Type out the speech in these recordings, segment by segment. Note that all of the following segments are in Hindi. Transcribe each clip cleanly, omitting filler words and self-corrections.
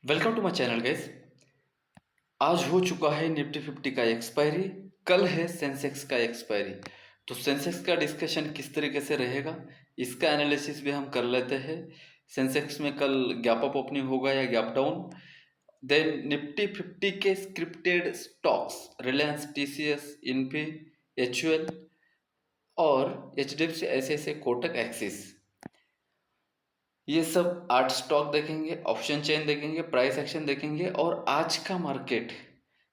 Welcome to my channel guys. आज हो चुका है निफ्टी 50 का एक्सपायरी। कल है सेंसेक्स का एक्सपायरी। तो सेंसेक्स का डिस्कशन किस तरीके से रहेगा इसका एनालिसिस भी हम कर लेते हैं। सेंसेक्स में कल गैप अप ओपनिंग होगा या गैप डाउन। देन निफ्टी 50 के scripted stocks Reliance, TCS, Infy, HUL और एचडीएफसी, ऐसे कोटक, एक्सिस, ये सब 8 स्टॉक देखेंगे, ऑप्शन चेन देखेंगे, प्राइस एक्शन देखेंगे और आज का मार्केट।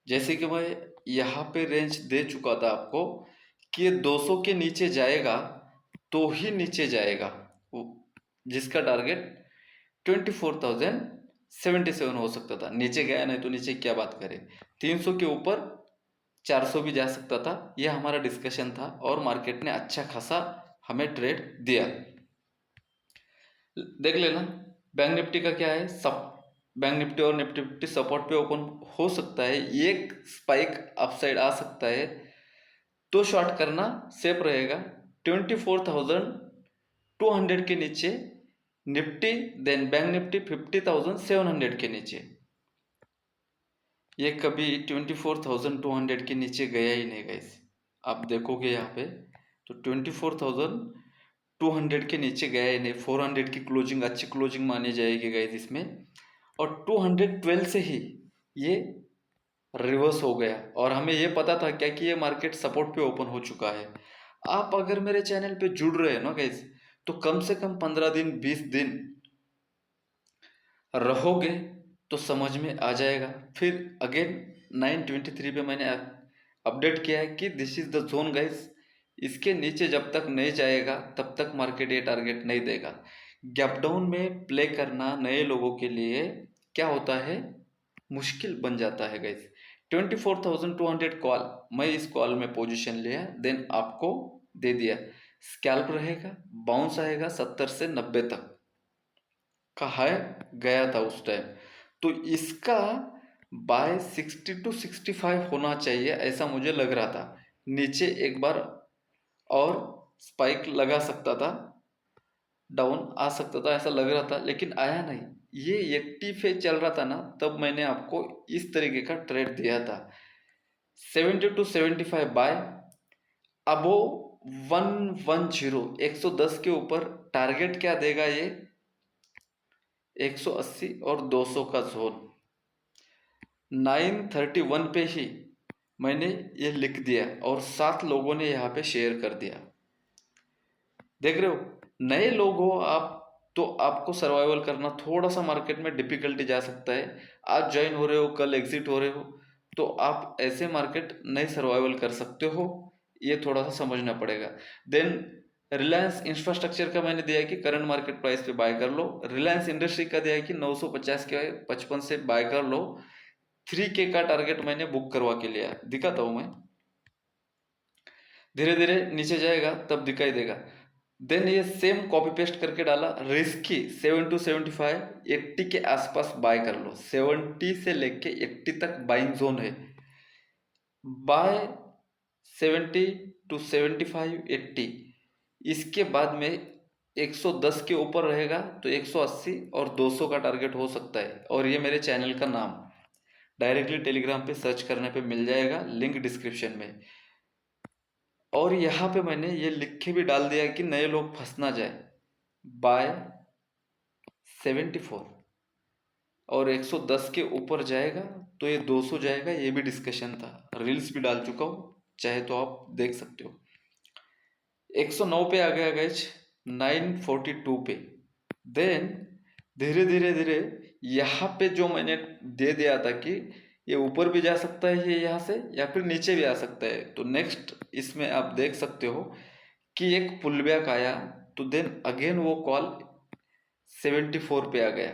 जैसे कि मैं यहाँ पे रेंज दे चुका था आपको कि ये 200 के नीचे जाएगा तो ही नीचे जाएगा, जिसका टारगेट 24,077 हो सकता था। नीचे गया, नहीं तो नीचे क्या बात करें, 300 के ऊपर 400 भी जा सकता था। यह हमारा डिस्कशन था और मार्केट ने अच्छा खासा हमें ट्रेड दिया। देख लेना बैंक निफ्टी का क्या है। सब बैंक निफ्टी और निफ्टी 50 सपोर्ट पे ओपन हो सकता है, एक स्पाइक अपसाइड आ सकता है तो शॉर्ट करना सेफ रहेगा। 24,200 के नीचे निफ्टी, देन बैंक निफ्टी 50,700 के नीचे। ये कभी 24,200 के नीचे गया ही नहीं गाइस। आप देखोगे यहाँ पे तो 24,200 के नीचे गया ही नहीं। 400 की क्लोजिंग अच्छी क्लोजिंग मानी जाएगी गाइस इसमें, और 212 से ही ये रिवर्स हो गया। और हमें ये पता था क्या कि ये मार्केट सपोर्ट पे ओपन हो चुका है। आप अगर मेरे चैनल पे जुड़ रहे हैं ना गाइस, तो कम से कम 15 दिन 20 दिन रहोगे तो समझ में आ जाएगा। फिर अगेन 923 पे मैंने अपडेट किया है कि this is the zone guys. इसके नीचे जब तक नहीं जाएगा तब तक मार्केट ये टारगेट नहीं देगा। गैप डाउन में प्ले करना नए लोगों के लिए क्या होता है, मुश्किल बन जाता है गाइस। 24,200 कॉल, मैं इस कॉल में पोजीशन लिया, देन आपको दे दिया। स्कैल्प रहेगा, बाउंस आएगा 70 से 90 तक का हाई गया था उस टाइम। तो इसका बाय 60 to 65 होना चाहिए, ऐसा मुझे लग रहा था। नीचे एक बार और स्पाइक लगा सकता था, डाउन आ सकता था, ऐसा लग रहा था, लेकिन आया नहीं। ये 80 पे चल रहा था ना, तब मैंने आपको इस तरीके का ट्रेड दिया था। 70 to 75 बाय, अबो 110, 110 के ऊपर टारगेट क्या देगा ये, 180 और 200 का जोन। 931 पे ही मैंने ये लिख दिया और 7 लोगों ने यहाँ पे शेयर कर दिया। देख रहे हो, नए लोग हो आप तो आपको सर्वाइवल करना थोड़ा सा मार्केट में डिफिकल्टी जा सकता है। आज ज्वाइन हो रहे हो, कल एग्जिट हो रहे हो, तो आप ऐसे मार्केट नहीं सर्वाइवल कर सकते हो, ये थोड़ा सा समझना पड़ेगा। देन रिलायंस इंफ्रास्ट्रक्चर का मैंने दिया है कि करंट मार्केट प्राइस पे बाय कर लो। रिलायंस इंडस्ट्री का दिया है कि 950 के 55 से बाय कर लो। 3K का टारगेट मैंने बुक करवा के लिया, दिखाता हूं मैं। धीरे धीरे नीचे जाएगा तब दिखाई देगा। देन ये सेम कॉपी पेस्ट करके डाला, रिस्की 7 to 75, 80 के आसपास बाय कर लो। 70 से लेके 80 तक बाइंग जोन है। बाय 70 to 75, 80, इसके बाद में 110 के ऊपर रहेगा तो 180 और 200 का टारगेट हो सकता है। और ये मेरे चैनल का नाम डायरेक्टली टेलीग्राम पे सर्च करने पे मिल जाएगा, लिंक डिस्क्रिप्शन में। और यहाँ पे मैंने ये लिख के भी डाल दिया कि नए लोग फंस ना जाए। बाय 74 और 110 के ऊपर जाएगा तो ये 200 जाएगा, ये भी डिस्कशन था, रील्स भी डाल चुका हूँ, चाहे तो आप देख सकते हो। 109 पे आ गया गैच, 942 पे। देन धीरे धीरे धीरे यहाँ पे जो मैंने दे दिया था कि ये ऊपर भी जा सकता है ये यहाँ से, या फिर नीचे भी आ सकता है, तो नेक्स्ट इसमें आप देख सकते हो कि एक पुल बैक आया। तो देन अगेन वो कॉल 74 पे आ गया।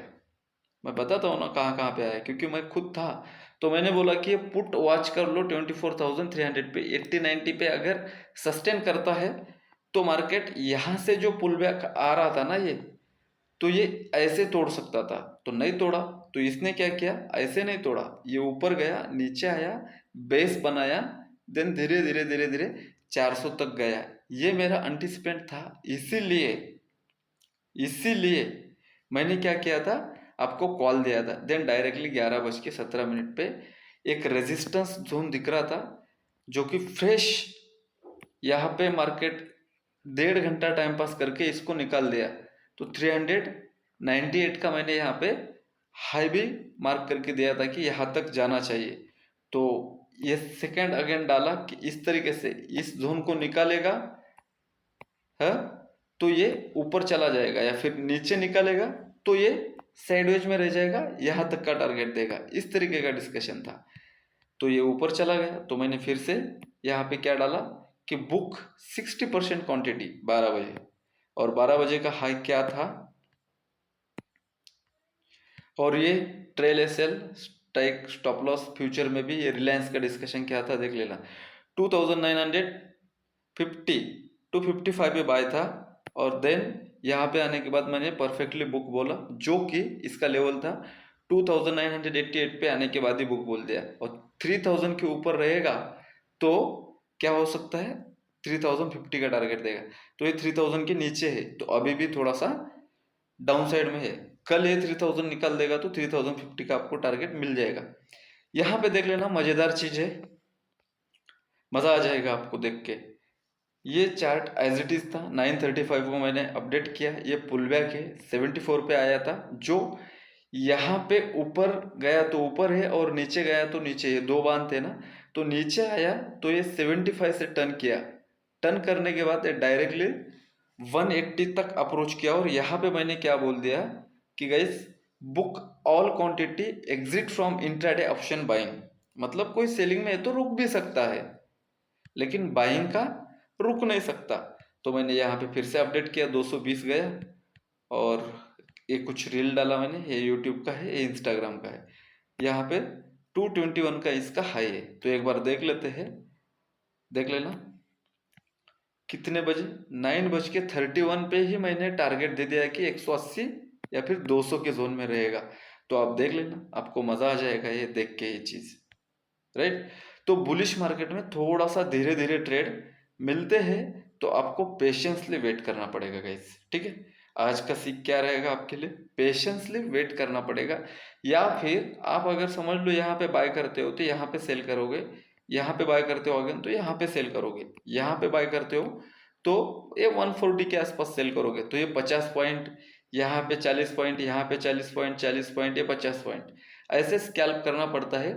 मैं बताता हूँ ना कहाँ कहाँ पे आया, क्योंकि मैं खुद था। तो मैंने बोला कि ये पुट वॉच कर लो 24,300 पे। 80-90 पे अगर सस्टेन करता है तो मार्केट यहाँ से जो पुल बैक आ रहा था ना ये, तो ये ऐसे तोड़ सकता था, तो नहीं तोड़ा। तो इसने क्या किया, ऐसे नहीं तोड़ा, ये ऊपर गया, नीचे आया, बेस बनाया, देन धीरे धीरे धीरे धीरे 400 तक गया। ये मेरा एंटिसिपेट था, इसीलिए इसीलिए मैंने क्या किया था, आपको कॉल दिया था, देन डायरेक्टली 11:17 पे एक रेजिस्टेंस जोन दिख रहा था जो कि फ्रेश यहाँ पे मार्केट 1.5 घंटा टाइम पास करके इसको निकाल दिया। तो 398 का मैंने यहाँ पे हाई भी मार्क करके दिया था कि यहाँ तक जाना चाहिए। तो ये सेकंड अगेन डाला कि इस तरीके से इस जोन को निकालेगा है तो ये ऊपर चला जाएगा, या फिर नीचे निकालेगा तो ये साइडवेज में रह जाएगा, यहाँ तक का टारगेट देगा। इस तरीके का डिस्कशन था। तो ये ऊपर चला गया तो मैंने फिर से यहाँ पे क्या डाला कि बुक 60% क्वांटिटी 12 बजे, और 12 बजे का हाई क्या था, और ये trail SL strike stop loss future में भी ये रिलायंस का डिस्कशन क्या था देख लेना। 2950 टू 55 पे बाय था, और देन यहाँ पे आने के बाद मैंने परफेक्टली बुक बोला जो कि इसका लेवल था 2988 पे आने के बाद ही बुक बोल दिया। और 3000 के ऊपर रहेगा तो क्या हो सकता है, 3050 का टारगेट देगा। तो ये 3000 के नीचे है तो अभी भी थोड़ा सा डाउन साइड में है। कल ये 3000 निकाल देगा तो 3050 का आपको टारगेट मिल जाएगा। यहाँ पे देख लेना, मजेदार चीज है, मजा आ जाएगा आपको देख के। ये चार्ट एज इट इज था, 935 को मैंने अपडेट किया, ये पुल बैक है, 74 पे आया था, जो यहाँ पे ऊपर गया तो ऊपर है और नीचे गया तो नीचे, ये दो बांध थे ना, तो नीचे आया तो ये 75 से टर्न किया, टर्न करने के बाद ये डायरेक्टली 180 तक अप्रोच किया। और यहाँ पे मैंने क्या बोल दिया कि guys book all quantity exit from intraday option buying, मतलब कोई सेलिंग में है तो रुक भी सकता है लेकिन बाइंग का रुक नहीं सकता। तो मैंने यहाँ पे फिर से अपडेट किया, 220 गया, और ये कुछ रील डाला मैंने, ये यूट्यूब का है, ये इंस्टाग्राम का है। यहाँ पे 221 का इसका हाई है, तो एक बार देख लेते हैं, देख लेना कितने बजे, 9:31 पे ही मैंने टारगेट दे दिया कि 180 या फिर 200 के जोन में रहेगा। तो आप देख लेना, आपको मजा आ जाएगा ये देख के ये चीज, राइट। तो बुलिश मार्केट में थोड़ा सा धीरे धीरे ट्रेड मिलते हैं, तो आपको पेशेंसली वेट करना पड़ेगा गाइस, ठीक है। आज का सीख क्या रहेगा आपके लिए, पेशेंसली वेट करना पड़ेगा। या फिर आप अगर समझ लो यहाँ पे बाय करते हो तो यहाँ पे सेल करोगे, यहाँ पे बाय करते हो अगेन तो यहाँ पे सेल करोगे, यहाँ पे बाय करते हो तो ये 140 के आसपास सेल करोगे, तो ये 50 पॉइंट, यहाँ पे 40 पॉइंट, यहाँ पे 40 पॉइंट, 40 पॉइंट, ये 50 पॉइंट, ऐसे स्कैल्प करना पड़ता है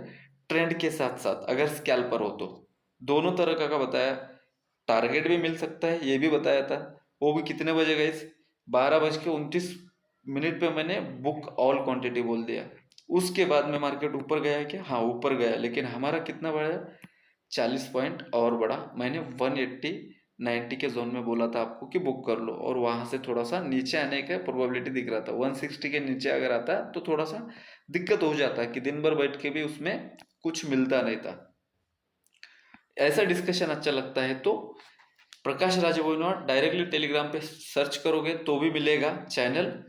ट्रेंड के साथ साथ। अगर स्कैल्पर हो तो दोनों तरह का बताया, टारगेट भी मिल सकता है ये भी बताया था। वो भी कितने बजे गए, 12:29 पे मैंने बुक ऑल क्वांटिटी बोल दिया। उसके बाद में मार्केट ऊपर गया क्या, हाँ ऊपर गया, लेकिन हमारा कितना बढ़ा, 40 पॉइंट और बढ़ा। मैंने 180 90 के जोन में बोला था आपको कि बुक कर लो, और वहां से थोड़ा सा नीचे आने का प्रोबेबिलिटी दिख रहा था। 160 के नीचे अगर आता तो थोड़ा सा दिक्कत हो जाता कि दिन भर बैठ के भी उसमें कुछ मिलता नहीं था। ऐसा डिस्कशन अच्छा लगता है तो प्रकाश राज बोइनोट डायरेक्टली टेलीग्राम पे सर्च करोगे तो भी मिलेगा चैनल,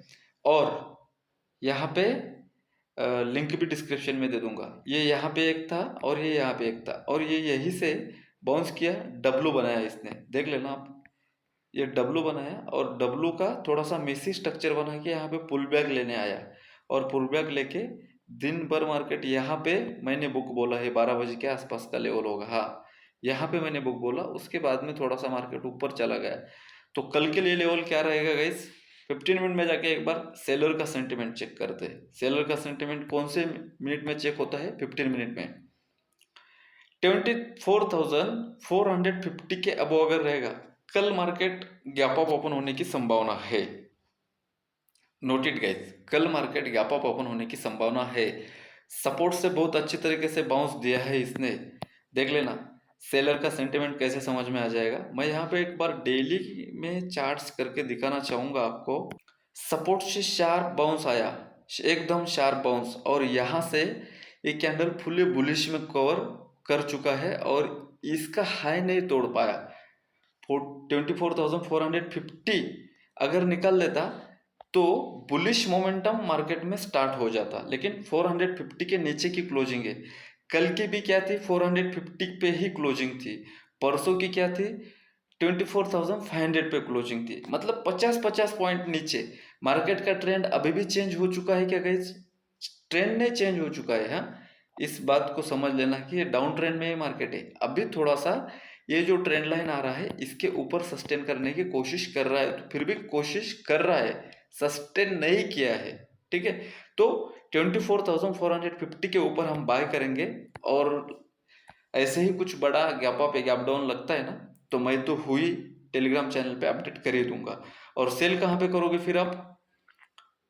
और यहाँ पे लिंक भी डिस्क्रिप्शन में दे दूंगा। ये यहाँ पे एक था और ये यहाँ पे एक था, और ये यहीं से बाउंस किया, डब्लू बनाया इसने, देख लेना आप, ये डब्लू बनाया और डब्लू का थोड़ा सा मेसी स्ट्रक्चर बना के यहाँ पे पुल बैक लेने आया, और पुल बैक लेके दिन भर मार्केट यहाँ पे मैंने बुक बोला है 12 बजे के आसपास का लेवल होगा, हाँ यहाँ पे मैंने बुक बोला। उसके बाद में थोड़ा सा मार्केट ऊपर चला गया। तो कल के लिए लेवल क्या रहेगा गाइस, 15 मिनट में जाके एक बार सेलर का सेंटिमेंट चेक करते हैं। सेलर का सेंटिमेंट कौन से मिनट में चेक होता है, 15 मिनट में। 24,450 के अबव अगर रहेगा, कल मार्केट गैप अप ओपन होने की संभावना है। नोटेड गाइस, कल मार्केट गैप अप ओपन होने की संभावना है। सपोर्ट से बहुत अच्छी तरीके से बाउंस दिया है इसने, देख लेना। सेलर का सेंटिमेंट कैसे समझ में आ जाएगा, मैं यहाँ पे एक बार डेली में चार्ट्स करके दिखाना चाहूंगा आपको। सपोर्ट से शार्प बाउंस आया, एकदम शार्प बाउंस, और यहाँ से ये कैंडल फुली बुलिश में कवर कर चुका है और इसका हाई नहीं तोड़ पाया। 24,450 अगर निकल लेता तो बुलिश मोमेंटम मार्केट में स्टार्ट हो जाता, लेकिन 450 के नीचे की क्लोजिंग है। कल की भी क्या थी, 450 पे ही क्लोजिंग थी। परसों की क्या थी, 24,500 पे क्लोजिंग थी, मतलब 50-50 पॉइंट नीचे। मार्केट का ट्रेंड अभी भी चेंज हो चुका है क्या गाइस? ट्रेंड नहीं चेंज हो चुका है, हाँ, इस बात को समझ लेना कि ये डाउन ट्रेंड में ही मार्केट है। अभी थोड़ा सा ये जो ट्रेंड लाइन आ रहा है इसके ऊपर सस्टेन करने की कोशिश कर रहा है, तो फिर भी कोशिश कर रहा है, सस्टेन नहीं किया है, ठीक है। तो 24,450 के ऊपर हम बाय करेंगे, और ऐसे ही कुछ बड़ा गैप अप या गैप डाउन लगता है ना, तो मैं तो हुई टेलीग्राम चैनल पे अपडेट कर ही दूंगा। और सेल कहाँ पे करोगे फिर आप?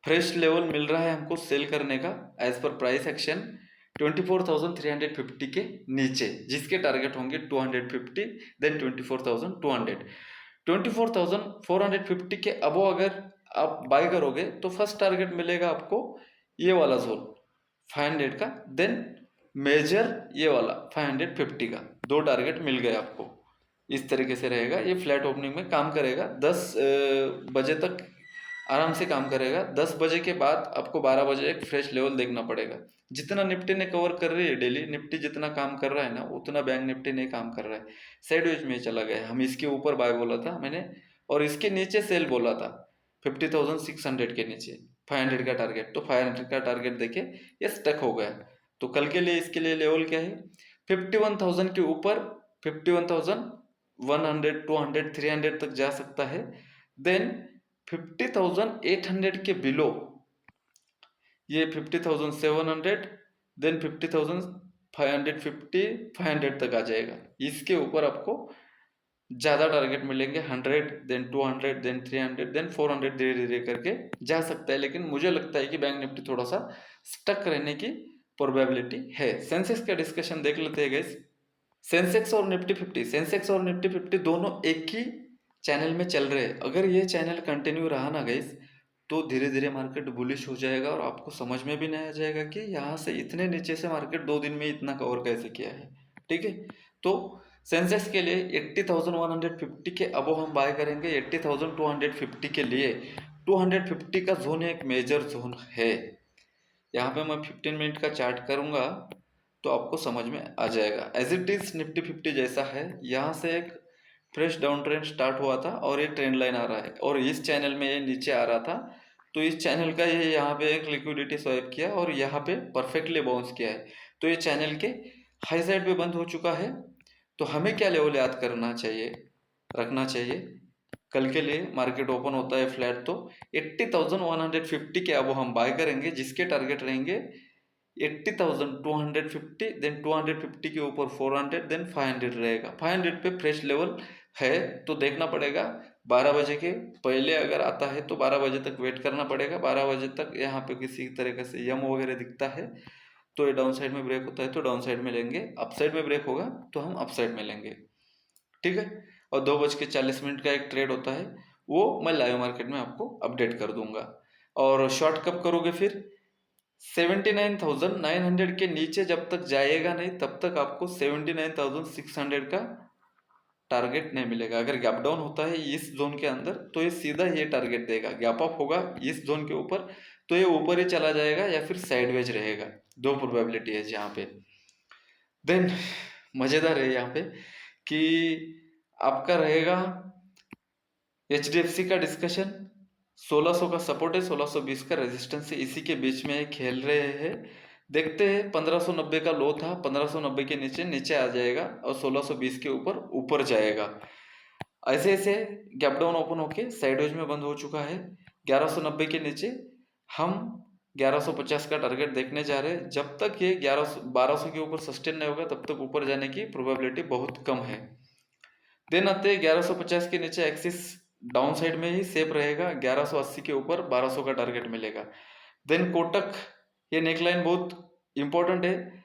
फ्रेश लेवल मिल रहा है हमको सेल करने का एज पर प्राइस एक्शन 24,350 के नीचे, जिसके टारगेट होंगे 250, देन 24,200। 24,450 के अबो अगर आप बाय करोगे तो फर्स्ट टारगेट मिलेगा आपको ये वाला जोन 500 का, देन मेजर ये वाला 550 का, दो टारगेट मिल गए आपको। इस तरीके से रहेगा, ये फ्लैट ओपनिंग में काम करेगा। 10 बजे तक आराम से काम करेगा। 10 बजे के बाद आपको 12 बजे एक फ्रेश लेवल देखना पड़ेगा। जितना निफ्टी ने कवर कर रही है डेली, निफ्टी जितना काम कर रहा है ना, उतना बैंक निफ्टी नहीं काम कर रहा है, साइडवेज में चला गया है। हम इसके ऊपर बाय बोला था मैंने, और इसके नीचे सेल बोला था 50,600 के नीचे 500 का टारगेट, तो 500 का टारगेट देखे ये स्टक हो गया। तो कल के लिए इसके लिए लेवल क्या है? 51,000 के ऊपर 51,100, 200, 300 तक जा सकता है। देन 50,800 के बिलो ये 50,700, देन 50,550, 500 तक आ जाएगा। इसके ऊपर आपको ज़्यादा टारगेट मिलेंगे, 100, देन 200, देन 300, देन 400, धीरे धीरे करके जा सकता है। लेकिन मुझे लगता है कि बैंक निफ्टी थोड़ा सा स्टक रहने की प्रोबेबिलिटी है। सेंसेक्स का डिस्कशन देख लेते हैं गाइस। सेंसेक्स और निफ्टी 50, सेंसेक्स और निफ्टी 50 दोनों एक ही चैनल में चल रहे हैं। अगर ये चैनल कंटिन्यू रहा ना गाइस, तो धीरे धीरे मार्केट बुलिश हो जाएगा, और आपको समझ में भी नहीं आ जाएगा कि यहाँ से इतने नीचे से मार्केट 2 दिन में इतना कवर कैसे किया है, ठीक है। तो सेंसेक्स के लिए 80,150 के अबो हम बाय करेंगे। 80,250 के लिए 250 का जोन एक मेजर जोन है। यहाँ पे मैं 15 मिनट का चार्ट करूंगा तो आपको समझ में आ जाएगा। एज इट इज निफ्टी 50 जैसा है, यहाँ से एक फ्रेश डाउन ट्रेंड स्टार्ट हुआ था और ये ट्रेंड लाइन आ रहा है, और इस चैनल में ये नीचे आ रहा था, तो इस चैनल का ये यहाँ पे एक लिक्विडिटी स्वाइप किया और यहाँ पे परफेक्टली बाउंस किया है। तो ये चैनल के हाई साइड पे बंद हो चुका है। तो हमें क्या लेवल याद करना चाहिए, रखना चाहिए? कल के लिए मार्केट ओपन होता है फ्लैट तो 80,150 के अब हम बाय करेंगे, जिसके टारगेट रहेंगे 80,250, देन 250 के ऊपर 400, देन 500 रहेगा। 500 पे फ्रेश लेवल है, तो देखना पड़ेगा 12 बजे के पहले अगर आता है तो 12 बजे तक वेट करना पड़ेगा। 12 बजे तक यहाँ पे किसी तरीके से यम वगैरह दिखता है तो ये डाउन साइड में ब्रेक होता है तो डाउन साइड में लेंगे, अप साइड में ब्रेक होगा तो हम अप साइड में लेंगे, ठीक है। और 2:40 का एक ट्रेड होता है, वो मैं लाइव मार्केट में आपको अपडेट कर दूंगा। और शॉर्ट कब करोगे फिर? 79,900 के नीचे जब तक जाएगा नहीं तब तक आपको 79,600 का टारगेट नहीं मिलेगा। अगर गैप डाउन होता है इस जोन के अंदर तो ये सीधा ये टारगेट देगा। गैप अप होगा इस जोन के ऊपर तो ये ऊपर ही चला जाएगा या फिर साइडवेज रहेगा, दो प्रोबेबिलिटी है यहाँ पे। देन मजेदार है यहाँ पे कि आपका रहेगा HDFC का डिस्कशन। 1600 का सपोर्ट है, 1620 का रेजिस्टेंस है, इसी के बीच में खेल रहे हैं। देखते हैं, 1590 का लो था, 1590 के नीचे नीचे आ जाएगा और 1620 के ऊपर ऊपर जाएगा। ऐसे ऐसे गैप डाउन ओपन होके साइडवेज में बंद हो चुका है। 1190 के नीचे हम 1150 का टारगेट देखने जा रहे हैं। जब तक ये 1200 के ऊपर सस्टेन नहीं होगा तब तक ऊपर जाने की प्रोबेबिलिटी बहुत कम है। देन आते 1150 के नीचे एक्सिस डाउन साइड में ही सेफ रहेगा। 1180 के ऊपर 1200 का टारगेट मिलेगा। देन कोटक, ये नेकलाइन बहुत इंपॉर्टेंट है।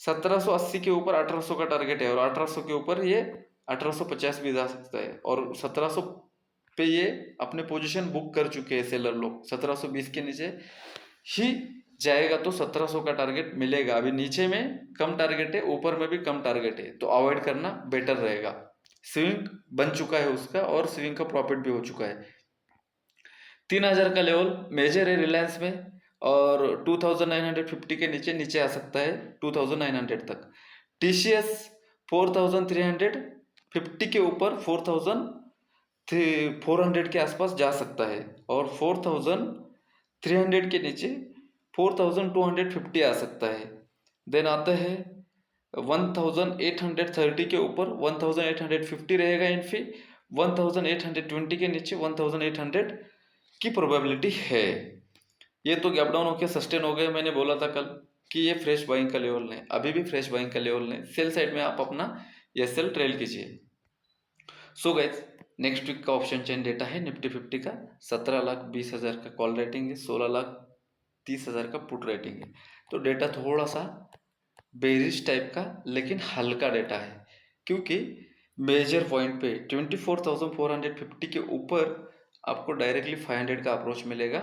1780 के ऊपर 1800 का टारगेट है, और 1800 के ऊपर ये 1850 भी जा सकता है, और 1700 पे ये अपने पोजीशन बुक कर चुके हैं सेलर लोग। 1720 के नीचे ही जाएगा तो 1700 का टारगेट मिलेगा। अभी नीचे में कम टारगेट है, ऊपर में भी कम टारगेट है, तो अवॉइड करना बेटर रहेगा। स्विंग बन चुका है उसका और स्विंग का प्रॉफिट भी हो चुका है। 3000 का लेवल मेजर है रिलायंस में, और 2950 के नीचे नीचे आ सकता है 2900 तक। TCS 4350 के ऊपर 400 के आसपास जा सकता है और 4300 के नीचे 4250 आ सकता है। देन आता है 1830 के ऊपर 1850 रहेगा एंड फिर 1820 के नीचे 1800 की प्रोबेबिलिटी है। ये तो गैप डाउन होकर सस्टेन हो गए। मैंने बोला था कल कि ये फ्रेश बाइंग का लेवल नहीं, अभी भी फ्रेश बाइंग का लेवल नहीं। सेल साइड में आप अपना एसएल ट्रेल कीजिए। सो गाइस, नेक्स्ट वीक का ऑप्शन चेन डेटा है निफ्टी 50 का। 17,20,000 का कॉल रेटिंग है, 16,30,000 का पुट रेटिंग है। तो डेटा थोड़ा सा बेरिश टाइप का लेकिन हल्का डेटा है, क्योंकि मेजर पॉइंट पे 24,450 के ऊपर आपको डायरेक्टली 500 का अप्रोच मिलेगा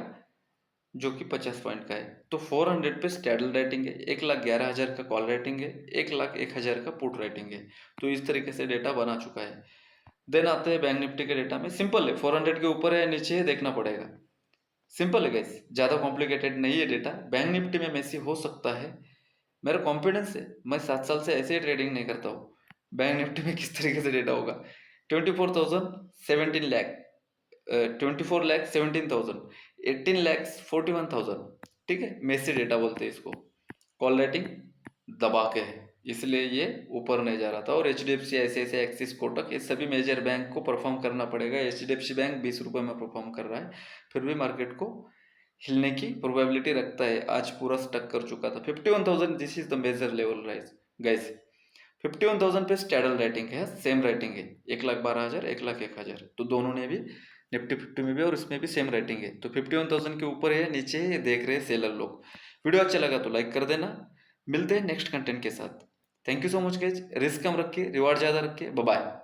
जो कि 50 पॉइंट का है। तो 400 पे स्टैडल रेटिंग है, 1,11,000 का कॉल रेटिंग है, 1,01,000 का पुट रेटिंग है। तो इस तरीके से डेटा बना चुका है। देन आते हैं बैंक निफ्टी के डेटा में। सिंपल है, 400 के ऊपर है नीचे है देखना पड़ेगा। सिंपल है गाइस, ज़्यादा कॉम्प्लिकेटेड नहीं है डेटा। बैंक निफ्टी में मैसी हो सकता है, मेरा कॉन्फिडेंस है। मैं 7 साल से ऐसे ही ट्रेडिंग नहीं करता हूँ। बैंक निफ्टी में किस तरीके से डेटा होगा, 24,017 लाख, 24,17,000, 18,41,000, ठीक है। मेसी डेटा बोलते हैं इसको। कॉल रेटिंग दबा के है, इसलिए ये ऊपर नहीं जा रहा था। और HDFC, ICICI, एक्सिस, कोटक, ये सभी मेजर बैंक को परफॉर्म करना पड़ेगा। HDFC बैंक 20 रुपये में परफॉर्म कर रहा है, फिर भी मार्केट को हिलने की प्रोबेबिलिटी रखता है। आज पूरा स्टक कर चुका था 51,000। This is the major level rise guys. 51,000 पे स्टैडल रेटिंग है, सेम रेटिंग है, 1,12,000, 1,01,000। तो दोनों ने भी निफ्टी 50 में भी और इसमें भी सेम रेटिंग है। तो 51,000 के ऊपर है, नीचे है, देख रहे हैं सेलर लोग। वीडियो अच्छा लगा तो लाइक कर देना। मिलते हैं नेक्स्ट कंटेंट के साथ। Thank you so much guys. Risk कम रखिए, रिवार्ड ज़्यादा रखिए। Bye bye.